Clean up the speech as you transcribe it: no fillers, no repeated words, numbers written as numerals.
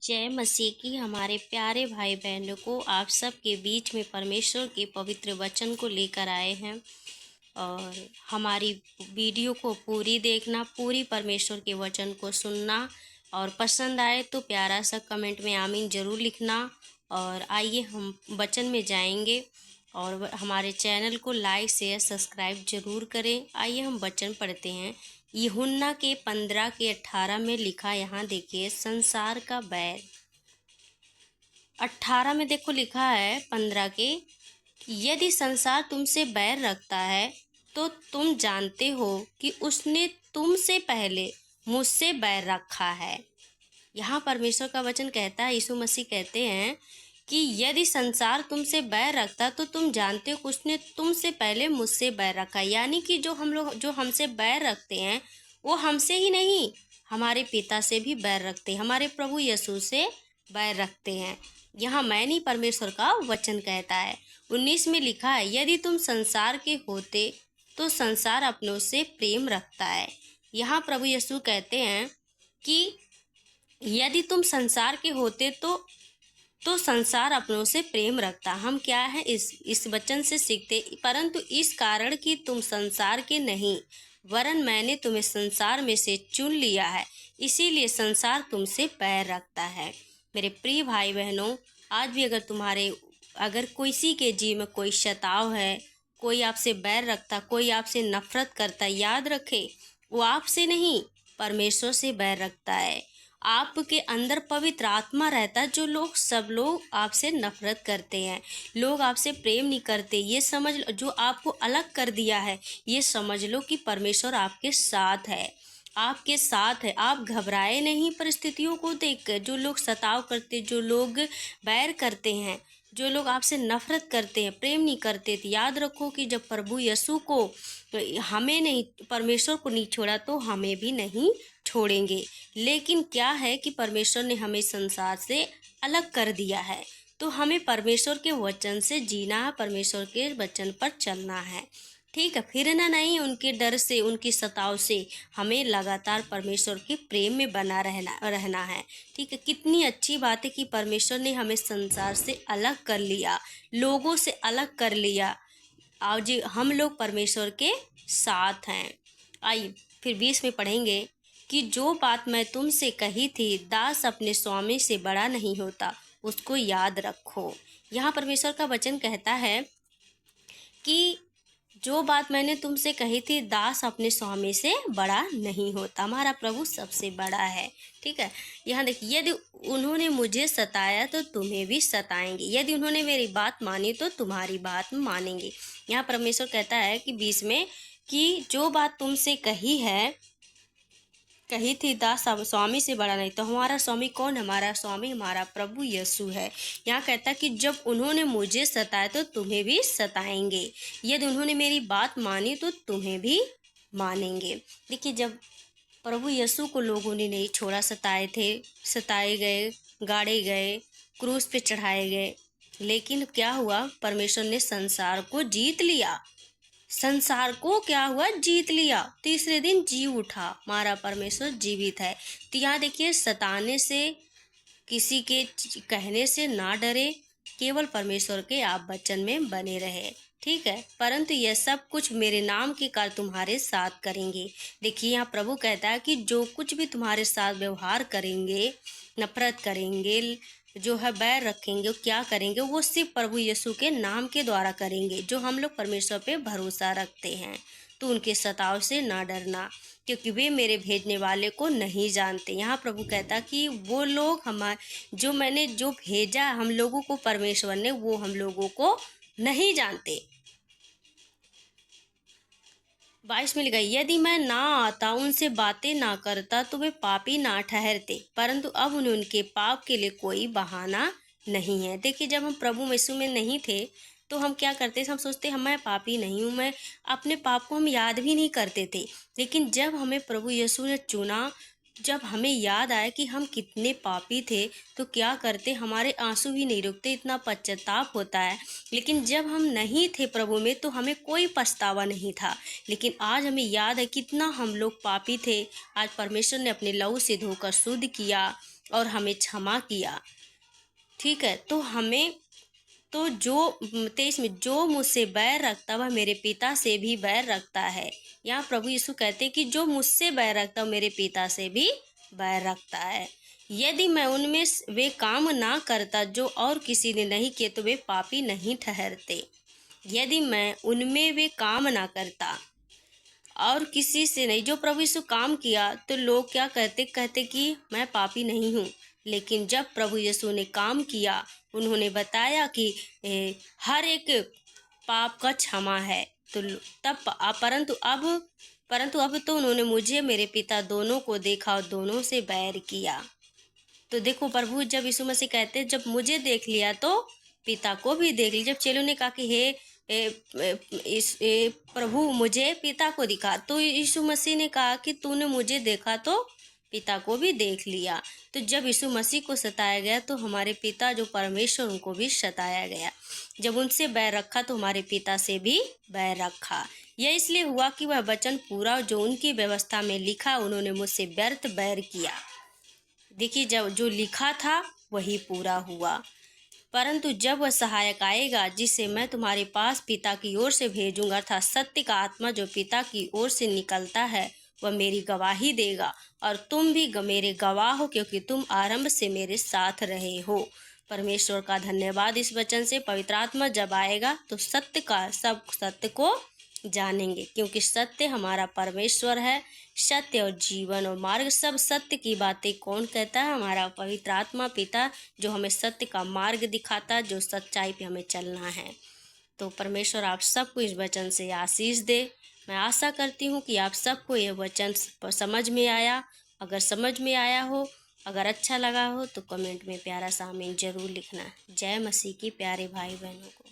जय मसीह की हमारे प्यारे भाई बहनों को आप सब के बीच में परमेश्वर के पवित्र वचन को लेकर आए हैं। और हमारी वीडियो को पूरी देखना, पूरी परमेश्वर के वचन को सुनना, और पसंद आए तो प्यारा सा कमेंट में आमीन ज़रूर लिखना। और आइए हम वचन में जाएंगे और हमारे चैनल को लाइक शेयर सब्सक्राइब जरूर करें। आइए हम वचन पढ़ते हैं। यूहन्ना के 15 के 18 में लिखा, यहाँ देखिए, संसार का बैर। 18 में देखो लिखा है 15 के, यदि संसार तुमसे बैर रखता है तो तुम जानते हो कि उसने तुमसे पहले मुझसे बैर रखा है। यहाँ परमेश्वर का वचन कहता है, यीशु मसीह कहते हैं कि यदि संसार तुमसे बैर रखता तो तुम जानते हो कि उसने तुमसे पहले मुझसे बैर रखा। यानी कि जो हम लोग जो हमसे बैर रखते हैं वो हमसे ही नहीं, हमारे पिता से भी बैर रखते हैं, हमारे प्रभु यीशु से बैर रखते हैं। यहाँ मैं नहीं, परमेश्वर का वचन कहता है। 19 में लिखा है, यदि तुम संसार के होते तो संसार अपनों से प्रेम रखता है। यहाँ प्रभु यीशु कहते हैं कि यदि तुम संसार के होते तो संसार अपनों से प्रेम रखता। हम क्या है इस वचन से सीखते, परंतु इस कारण कि तुम संसार के नहीं वरन मैंने तुम्हें संसार में से चुन लिया है, इसीलिए संसार तुमसे बैर रखता है। मेरे प्रिय भाई बहनों, आज भी अगर किसी के जीवन में कोई शताव है, कोई आपसे बैर रखता, कोई आपसे नफरत करता, याद रखे वो आपसे नहीं परमेश्वर से बैर रखता है। आपके अंदर पवित्र आत्मा रहता है। सब लोग आपसे नफरत करते हैं, लोग आपसे प्रेम नहीं करते, ये समझ लो, जो आपको अलग कर दिया है, ये समझ लो कि परमेश्वर आपके साथ है, आपके साथ है। आप घबराए नहीं परिस्थितियों को देखकर। जो लोग सताव करते, जो लोग बैर करते हैं, जो लोग आपसे नफरत करते हैं, प्रेम नहीं करते, तो याद रखो कि जब प्रभु यीशु को हमें नहीं, परमेश्वर को नहीं छोड़ा तो हमें भी नहीं छोड़ेंगे। लेकिन क्या है कि परमेश्वर ने हमें संसार से अलग कर दिया है, तो हमें परमेश्वर के वचन से जीना है, परमेश्वर के वचन पर चलना है। ठीक है, फिरना नहीं उनके डर से, उनकी सताव से। हमें लगातार परमेश्वर के प्रेम में बना रहना है। ठीक है, कितनी अच्छी बात है कि परमेश्वर ने हमें संसार से अलग कर लिया, लोगों से अलग कर लिया। आज हम लोग परमेश्वर के साथ हैं। आइए फिर 20 में पढ़ेंगे कि जो बात मैं तुमसे कही थी, दास अपने स्वामी से बड़ा नहीं होता, उसको याद रखो। यहाँ परमेश्वर का वचन कहता है कि जो बात मैंने तुमसे कही थी, दास अपने स्वामी से बड़ा नहीं होता। हमारा प्रभु सबसे बड़ा है। ठीक है, यहाँ देखिए, यदि उन्होंने मुझे सताया तो तुम्हें भी सताएंगे, यदि उन्होंने मेरी बात मानी तो तुम्हारी बात मानेंगे। यहाँ परमेश्वर कहता है कि 20 में कि जो बात तुमसे कही थी, दास स्वामी से बड़ा नहीं। तो हमारा स्वामी कौन? हमारा स्वामी हमारा प्रभु यीशु है। यहाँ कहता है कि जब उन्होंने मुझे सताया तो तुम्हें भी सताएंगे, यदि उन्होंने मेरी बात मानी तो तुम्हें भी मानेंगे। देखिए, जब प्रभु यीशु को लोगों ने नहीं छोड़ा, सताए गए, गाड़े गए, क्रूस पे चढ़ाए गए, लेकिन क्या हुआ? परमेश्वर ने संसार को जीत लिया। संसार को क्या हुआ? जीत लिया। तीसरे दिन जी उठा। हमारा परमेश्वर जीवित है। तो यहाँ देखिए, सताने से, किसी के कहने से ना डरे, केवल परमेश्वर के आप वचन में बने रहे। ठीक है, परंतु यह सब कुछ मेरे नाम के कारण तुम्हारे साथ करेंगे। देखिए, यहाँ प्रभु कहता है कि जो कुछ भी तुम्हारे साथ व्यवहार करेंगे, नफरत करेंगे, जो है बैर रखेंगे, वो क्या करेंगे? वो सिर्फ प्रभु यीशु के नाम के द्वारा करेंगे। जो हम लोग परमेश्वर पे भरोसा रखते हैं, तो उनके सताव से ना डरना, क्योंकि वे मेरे भेजने वाले को नहीं जानते। यहाँ प्रभु कहता कि वो लोग मैंने जो भेजा हम लोगों को, परमेश्वर ने, वो हम लोगों को नहीं जानते। 22 में लिखा, यदि मैं ना आता, उनसे बातें ना करता, तो वे पापी ना ठहरते, परंतु अब उन्हें उनके पाप के लिए कोई बहाना नहीं है। देखिए, जब हम प्रभु यीशु में नहीं थे तो हम क्या करते थे? हम सोचते मैं पापी नहीं हूँ, मैं अपने पाप को हम याद भी नहीं करते थे। लेकिन जब हमें प्रभु यीशु ने चुना, जब हमें याद आया कि हम कितने पापी थे, तो क्या करते? हमारे आंसू भी नहीं रुकते, इतना पश्चाताप होता है। लेकिन जब हम नहीं थे प्रभु में तो हमें कोई पछतावा नहीं था। लेकिन आज हमें याद है कितना हम लोग पापी थे। आज परमेश्वर ने अपने लहू से धोकर शुद्ध किया, और हमें क्षमा किया। ठीक है, तो हमें तो जो 23 में, जो मुझसे बैर रखता वह मेरे पिता से भी बैर रखता है। यहाँ प्रभु यीशु कहते हैं कि जो मुझसे बैर रखता मेरे पिता से भी बैर रखता है। यदि मैं उनमें वे काम ना करता जो और किसी ने नहीं किए तो वे पापी नहीं ठहरते। यदि मैं उनमें वे काम ना करता और किसी से नहीं, जो प्रभु यीशु काम किया, तो लोग क्या कहते कि मैं पापी नहीं हूँ। लेकिन जब प्रभु यीशु ने काम किया, उन्होंने बताया कि हर एक पाप का क्षमा है, तो तब परंतु अब तो उन्होंने मुझे, मेरे पिता दोनों को देखा और दोनों से बैर किया। तो देखो, प्रभु जब यीशु मसीह कहते हैं जब मुझे देख लिया तो पिता को भी देख लिया। जब चेलों ने कहा कि हे प्रभु मुझे पिता को दिखा, तो यीशु मसीह ने कहा कि तूने मुझे देखा तो पिता को भी देख लिया। तो जब यीशु मसीह को सताया गया तो हमारे पिता जो परमेश्वर, उनको भी सताया गया। जब उनसे बैर रखा तो हमारे पिता से भी बैर रखा। यह इसलिए हुआ कि वह वचन पूरा जो उनकी व्यवस्था में लिखा, उन्होंने मुझसे व्यर्थ बैर किया। देखिए, जब जो लिखा था वही पूरा हुआ। परंतु जब वह सहायक आएगा, जिसे मैं तुम्हारे पास पिता की ओर से भेजूंगा, अर्थात सत्य का आत्मा जो पिता की ओर से निकलता है, वह मेरी गवाही देगा और तुम भी मेरे गवाह हो, क्योंकि तुम आरंभ से मेरे साथ रहे हो। परमेश्वर का धन्यवाद इस वचन से। पवित्र आत्मा जब आएगा तो सब सत्य को जानेंगे, क्योंकि सत्य हमारा परमेश्वर है। सत्य और जीवन और मार्ग, सब सत्य की बातें कौन कहता है? हमारा पवित्र आत्मा पिता, जो हमें सत्य का मार्ग दिखाता है, जो सच्चाई पे हमें चलना है। तो परमेश्वर आप सबको इस वचन से आशीष दे। मैं आशा करती हूँ कि आप सबको यह वचन समझ में आया। अगर समझ में आया हो, अगर अच्छा लगा हो, तो कमेंट में प्यारा सा आमीन जरूर लिखना। जय मसीह की प्यारे भाई बहनों को।